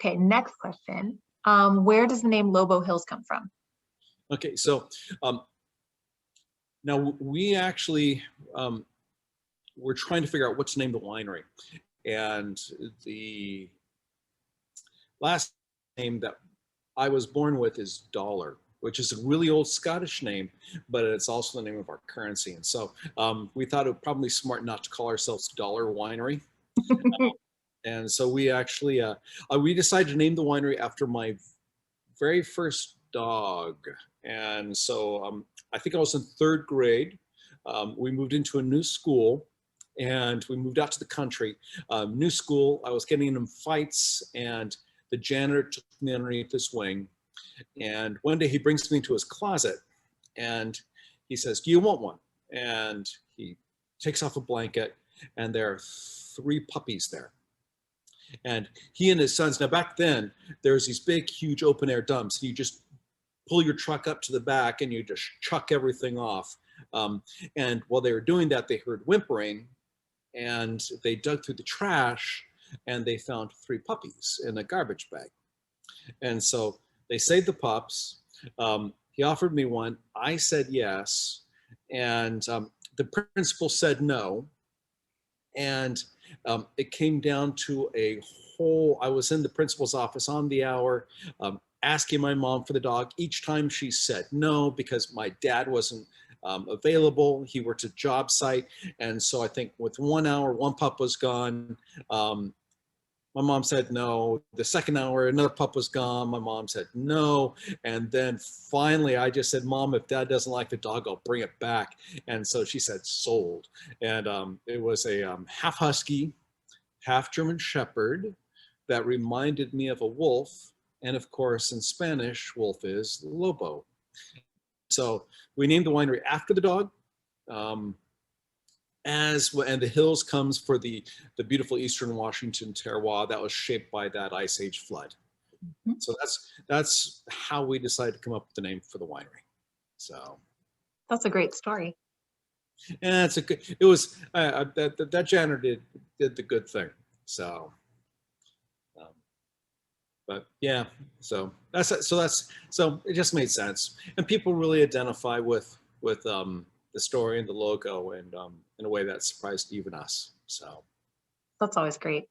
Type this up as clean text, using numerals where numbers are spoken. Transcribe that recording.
Okay, next question. Where does the name Lobo Hills come from? Okay, so now we actually we're trying to figure out what to name the winery, and the last name that I was born with is Dollar, which is a really old Scottish name, but it's also the name of our currency. And so we thought it would probably be smart not to call ourselves Dollar Winery. And so we actually, we decided to name the winery after my very first dog. And so I think I was in third grade. We moved into a new school and we moved out to the country. New school, I was getting in fights and the janitor took me underneath his wing. And one day he brings me into his closet and he says, "Do you want one?" And he takes off a blanket and there are 3 puppies there. And he and his sons, now back then, there's these big, huge open air dumps. And you just pull your truck up to the back and you just chuck everything off. And while they were doing that, they heard whimpering and they dug through the trash and they found 3 puppies in a garbage bag. And so they saved the pups. He offered me one. I said yes. And the principal said no. And it came down to a whole, I was in the principal's office on the hour, asking my mom for the dog. Each time she said no, because my dad wasn't available. He worked a job site. And so I think with 1 hour, 1 pup was gone. My mom said no. The second hour, another pup was gone. My mom said no. And then finally, I just said, "Mom, if Dad doesn't like the dog, I'll bring it back." And so she said, "Sold." And it was a half husky, half German Shepherd that reminded me of a wolf. And of course, in Spanish, wolf is Lobo. So we named the winery after the dog. And the hills comes for the beautiful Eastern Washington terroir that was shaped by that Ice Age flood. Mm-hmm. So that's how we decided to come up with the name for the winery. So that's a great story. And it's a good. It was that janitor did the good thing. So, but yeah. So it just made sense, and people really identify with the story and the logo, and in a way that surprised even us. So that's always great.